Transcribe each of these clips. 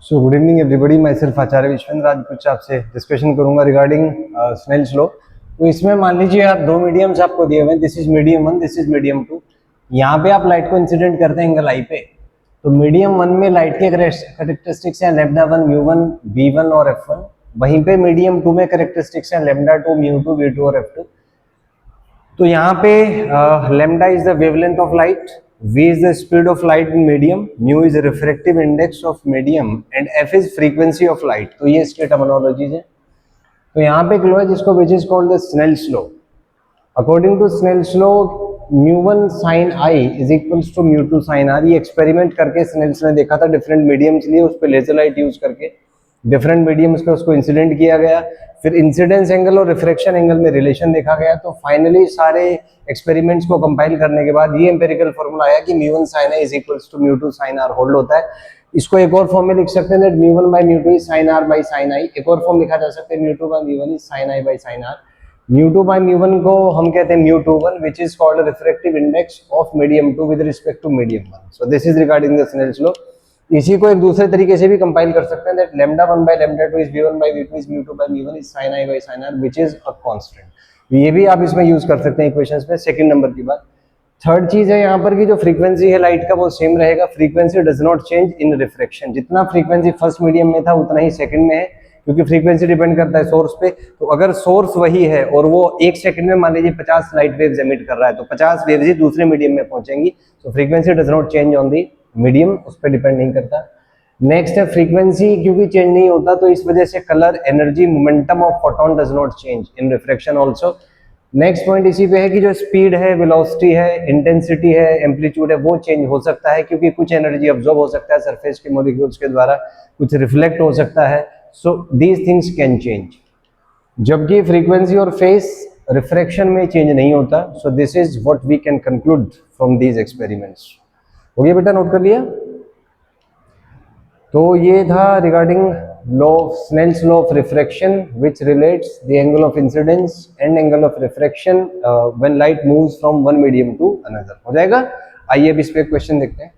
So good evening everybody, मैं सिर्फ आचार्य विश्वेंद्र आज कुछ आपसे डिस्कशन करूंगा रिगार्डिंग स्नेल्स लॉ। तो इसमें मान लीजिए आप दो मीडियम्स आपको दिए हुए हैं, this is medium one, this is medium two. यहाँ पे आप लाइट को इंसिडेंट करते हैं एंगल आई पे। तो मीडियम वन में लाइट के करेक्टरिस्टिक्स हैं lambda one, mu one, v one और एफ वन। वहीं पे मीडियम टू में करेक्टरिस्टिक्स हैं lambda two, mu two, v two और एफ टू। तो यहाँ पे lambda is the wavelength of light, v is the speed of light in medium, mu is the refractive index of medium and f is frequency of light। तो ये इसके terminologies है। तो यहाँ पे एक लॉ है जिसको which is called the Snell's law। According to Snell's law, mu1 sin I is equals to mu2 sin R। ये एक्सपेरिमेंट करके स्नेल्स ने देखा था, डिफरेंट मीडियम्स लिए, उस पर लेजर लाइट यूज करके डिफरेंट मीडियम्स पे उसको इंसिडेंट किया गया। फिर इंसिडेंस एंगल और रिफ्रैक्शन एंगल में रिलेशन देखा गया। तो फाइनली सारे एक्सपेरिमेंट्स को कंपाइल करने के बाद ये एम्पिरिकल फॉर्मूला आया कि mu1 sin I is equals to mu2 sin R hold होता है। इसको एक और फॉर्म में लिख सकते हैं, that mu1 by mu2 is sin R by sin I। एक और फॉर्म लिखा जा सकता है mu2 by mu1 is sin I by sin R। mu2 by mu1 को हम कहते हैं mu21 which is called refractive index of medium 2 with respect to medium 1। so this is regarding the Snell's law। इसी को एक दूसरे तरीके से भी कंपाइल कर सकते हैं, that lambda 1 by lambda 2 is v1 by v2 is mu2 by mu1 is sin I by sin R which is a constant। ये भी आप इसमें यूज कर सकते हैं इक्वेशंस में। सेकंड नंबर की बात। थर्ड चीज है यहाँ पर कि जो फ्रीक्वेंसी है लाइट का वो सेम रहेगा। Frequency does not change in refraction. जितना फ्रीक्वेंसी फर्स्ट मीडियम में था उतना ही सेकंड में है, क्योंकि फ्रीक्वेंसी डिपेंड करता है सोर्स पे। तो अगर सोर्स वही है और वो एक सेकंड में मान लीजिए 50 लाइट वेव्स एमिट कर रहा है, तो 50 वेव्स ही दूसरे मीडियम में पहुंचेंगी। तो frequency does not change on the medium, उस पर डिपेंड नहीं करता। नेक्स्ट है फ्रीक्वेंसी क्योंकि चेंज नहीं होता, तो इस वजह से colour, energy, momentum of photon does not change in refraction also. Next point इसी पे है कि जो स्पीड है, वेलोसिटी है, इंटेंसिटी है, एम्पलीट्यूड है, वो चेंज हो सकता है, क्योंकि कुछ एनर्जी अब्जॉर्ब हो सकता है सरफेस के मॉलिक्यूल्स के द्वारा, कुछ रिफ्लेक्ट हो सकता है। So these things can change, जबकि फ्रीक्वेंसी और फेस रिफ्रैक्शन में चेंज नहीं होता। So this is what we can conclude from these experiments. हो गया बेटा, नोट कर लिया? तो ये था regarding law of Snell's law of refraction which relates the angle of incidence and angle of refraction when light moves from one medium to another. हो जाएगा? आइए अब इस पे क्वेश्चन देखते हैं।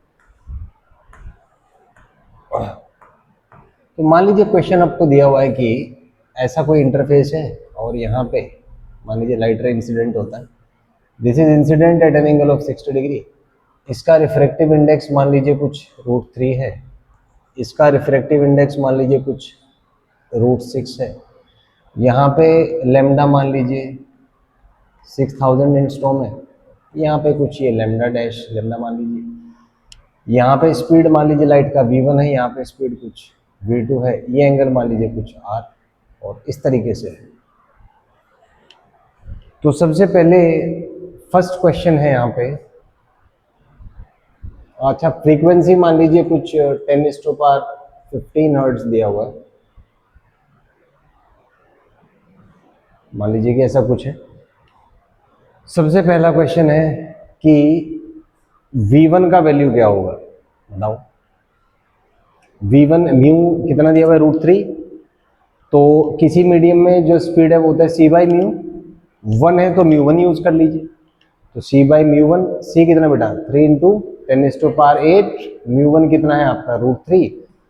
तो मान लीजिए क्वेश्चन आपको दिया हुआ है कि ऐसा कोई इंटरफेस है और यहाँ पे मान लीजिए लाइट रे इंसिडेंट होता है। This is incident at an angle of 60 degree. इसका रिफ्रैक्टिव इंडेक्स मान लीजिए कुछ √3 है, इसका रिफ्रैक्टिव इंडेक्स मान लीजिए कुछ √6 है। यहाँ पे लैम्डा मान लीजिए 6000 एंगस्ट्रॉम है, यहाँ पे कुछ ये लैम्डा डैश लैम्डा मान लीजिए। यहाँ पे स्पीड मान लीजिए लाइट का v1 है, यहाँ पे स्पीड कुछ v2 है, ये एंगल मान लीजिए कुछ r, और इस तरीके से है। तो सबसे पहले फर्स्ट क्वेश्चन है यहाँ पे, अच्छा फ्रीक्वेंसी मान लीजिए कुछ 10⁻15 हर्ट्ज दिया हुआ है, मान लीजिए कि ऐसा कुछ है। सबसे पहला क्वेश्चन है कि v1 का वैल्यू क्या होगा, बताओ। v1 म्यू कितना दिया हुआ है, √3। तो किसी मीडियम में जो स्पीड है वो होता है c बाई म्यू। 1 है तो म्यू1 यूज कर लीजिए, तो c बाई म्यू1। c कितना बेटा, 3 इंटू 10⁸8। म्यू1 कितना है आपका, √3।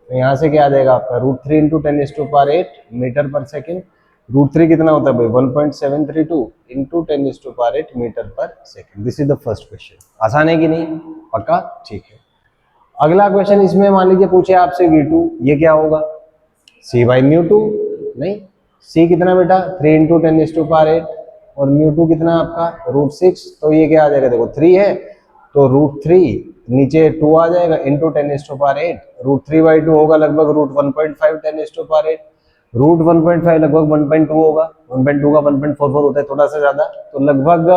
तो यहाँ से क्या आ जाएगा आपका, √3 इंटू 10⁸8 मीटर पर सेकेंड। √3 कितना होता है भाई, 1.732 इंटू 10⁸8 मीटर पर second. This is the first question. आसान है कि नहीं, पक्का? ठीक है। अगला क्वेश्चन इसमें मान लीजिए पूछे आपसे v2, ये क्या होगा, c बाई म्यू2। नहीं, c कितना बेटा, 3 इंटू 10⁸8 और म्यू2 कितना आपका, √6। तो ये क्या आ जाएगा, देखो 3 है तो √3 नीचे 2 आ जाएगा इंटू 10⁸8। √3/2 होगा लगभग √1.5 10⁸8। √1.5 लगभग 1.2 होगा, 1.2 का 1.44 होता है, थोड़ा सा ज्यादा, तो लगभग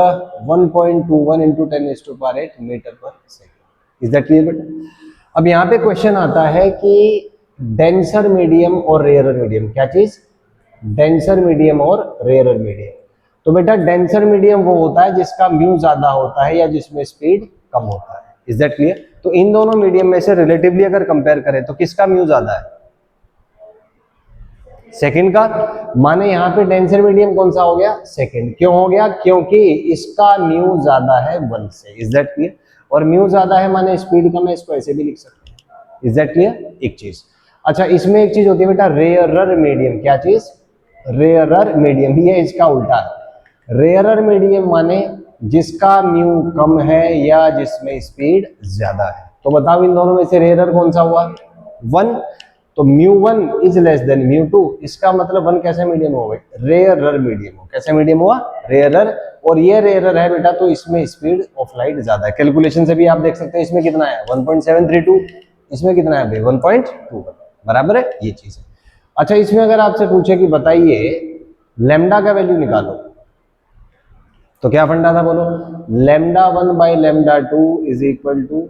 1.21 इंटू 10⁸8 मीटर पर सेकेंड। इज दैट क्लियर बेटा? अब यहाँ पे क्वेश्चन आता है कि डेंसर मीडियम और रेयरर मीडियम, क्या चीज, डेंसर मीडियम और रेयरर मीडियम। तो बेटा डेंसर मीडियम वो होता है जिसका म्यू ज्यादा होता है या जिसमें स्पीड कम होता है। Is that clear? तो इन दोनों मीडियम में से रिलेटिवली अगर कंपेयर करें तो किसका म्यू ज्यादा है, सेकंड का। माने यहाँ पे डेंसर मीडियम कौन सा हो गया, सेकंड। क्यों हो गया, क्योंकि इसका म्यू ज्यादा है 1 से। Is that clear? और म्यू ज्यादा है माने स्पीड कम है, इसको ऐसे भी लिख सकते हैं। Is that clear? एक चीज। अच्छा, इसमें एक चीज होती है बेटा, रेयरर मीडियम। क्या चीज? Rarer medium. ये इसका उल्टा है। रेयरर मीडियम माने जिसका म्यू कम है या जिसमें स्पीड ज्यादा है। तो बताओ इन दोनों में से रेयरर कौन सा हुआ? 1। तो μ1 इज लेस देन μ2, इसका मतलब 1 कैसे मीडियम हो गई? रेयरर मीडियम हो। कैसे मीडियम हुआ? रेयरर। और ये रेयरर है बेटा, तो इसमें स्पीड ऑफ लाइट ज्यादा है। कैलकुलेशन से भी आप देख सकते हैं इसमें कितना है 1.732, इसमें कितना है भाई 1.2, बराबर है, ये चीज है। अच्छा, इसमें अगर आपसे पूछे कि बताइए लैम्डा का वैल्यू निकालो, तो क्या फंडा था बोलो? Lambda 1 by lambda 2 is equal to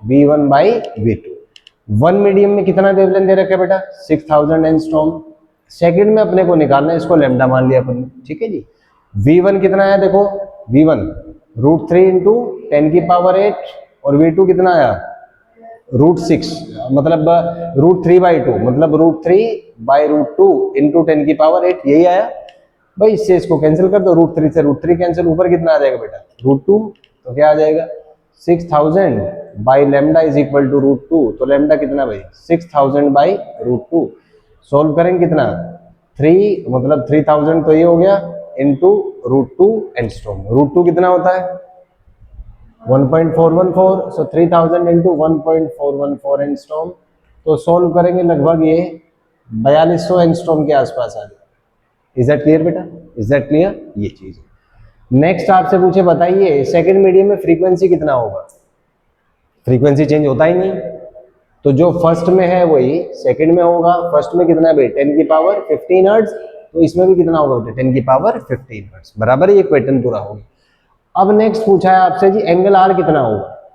V1 by V2। 1 medium में कितना वेवलेंथ दे रखा है बेटा? 6000 एंगस्ट्रॉम। सेकंड में अपने को निकालना है, इसको लैम्डा मान लिया अपन ने, ठीक है जी। V1 कितना आया देखो, V1 √3 इंटू 10 की पावर 8, और V2 कितना आया √6, मतलब √3/2, मतलब √3 बाई √2 इंटू 10 की पावर 8, यही आया भाई। इससे इसको कैंसिल कर दो, √3 से √3 कैंसिल, ऊपर कितना आ जाएगा बेटा √2, तो क्या आ जाएगा 6000 by lambda is equal to √2। तो लैम्डा कितना भाई 6000 बाई √2। सोल्व करेंगे कितना 3, मतलब 3000 तो ये हो गया इंटू √2 एंगस्ट्रॉम। √2 कितना होता है 1.414, सो 3000 इंटू 1.414 एंगस्ट्रॉम। तो सोल्व करेंगे लगभग ये 4200 एंगस्ट्रॉम के आसपास आ जाए। इज दैट क्लियर बेटा? Is that clear? ये चीज है। नेक्स्ट आपसे पूछे बताइए सेकंड मीडियम में फ्रीक्वेंसी कितना होगा? फ्रीक्वेंसी चेंज होता ही नहीं, तो जो फर्स्ट में है वही सेकंड में होगा। फर्स्ट में कितना है भाई 10 की पावर 15 हर्ट्ज, तो इसमें भी कितना होगा बेटा 10 की पावर 15 हर्ट्ज, बराबर है। ये पैटर्न पूरा हो गया। अब नेक्स्ट पूछा है आपसे जी एंगल आर कितना होगा,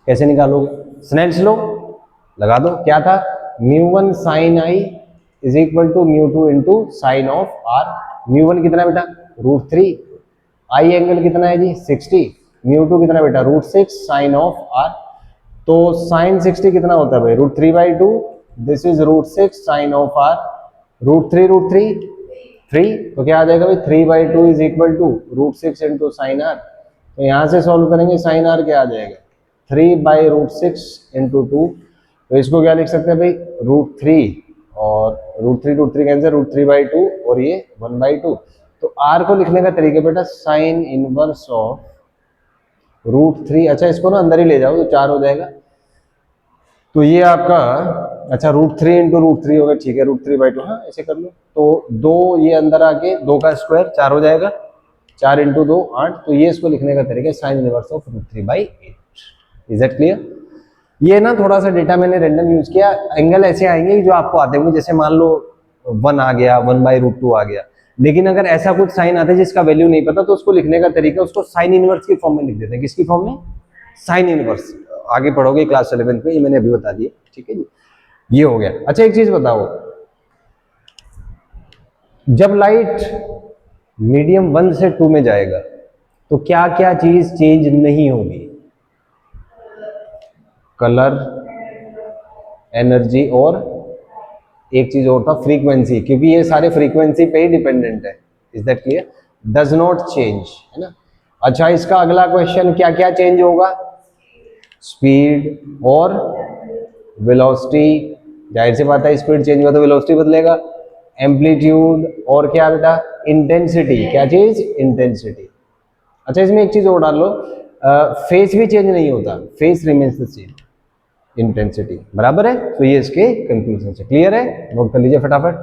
कैसे निकालोगे? स्नेल्स लॉ लगा दो। क्या था μ1 sin i is equal to μ2 into sine of r. μ1 कितना बेटा √3, आई एंगल कितना है जी 60, μ2 कितना बेटा √6 साइन ऑफ आर। तो साइन 60 कितना होता है भाई √3/2, this is √6 sine of r. √3 3, तो क्या आ जाएगा भाई 3/2 is equal to √6 into sine r. तो यहां से सॉल्व करेंगे साइन आर क्या आ जाएगा 3/√6 इंटू 2। तो इसको क्या लिख सकते हैं भाई √3, और √3 कैंसिल, √3/2 और ये 1/2। तो आर को लिखने का तरीका बेटा साइन इनवर्स ऑफ √3। अच्छा, इसको ना अंदर ही ले जाओ तो 4 हो जाएगा। तो ये आपका अच्छा √3 इंटू √3 होगा, ठीक है √3/2, हाँ ऐसे कर लो। तो 2 ये अंदर आके 2 का स्क्वायर 4 हो जाएगा, 4 इंटू 2 8। तो ये इसको लिखने का तरीका sine inverse of √3/8। Is that clear? ये ना थोड़ा सा डेटा मैंने रैंडम यूज किया। एंगल ऐसे आएंगे जो आपको आते होंगे, जैसे मान लो 1 आ गया, 1/√2 आ गया। लेकिन अगर ऐसा कुछ साइन आता है जिसका वैल्यू नहीं पता, तो उसको लिखने का तरीका उसको साइन इनवर्स की फॉर्म में लिख देते हैं। किसकी फॉर्म में? Sine inverse. आगे पढ़ोगे क्लास 11 में, ये मैंने अभी बता दिया, ठीक है जी। ये हो गया। अच्छा, एक चीज बताओ, जब लाइट मीडियम 1 से 2 में जाएगा तो क्या क्या चीज चेंज नहीं होगी? कलर, एनर्जी, और एक चीज और था फ्रीक्वेंसी, क्योंकि ये सारे फ्रीक्वेंसी पे ही डिपेंडेंट है। Is that clear? Does not change, है ना। अच्छा, इसका अगला क्वेश्चन क्या क्या चेंज होगा? स्पीड और वेलोसिटी, जाहिर सी बात है स्पीड चेंज हुआ तो वेलोसिटी बदलेगा। एम्पलीट्यूड, और क्या बेटा इंटेंसिटी। क्या चीज? इंटेंसिटी। अच्छा, इसमें एक चीज और डाल लो, फेस भी चेंज नहीं होता, face remains the same, intensity, बराबर है। तो ये इसके कंक्लूजन से क्लियर है, नोट कर लीजिए फटाफट।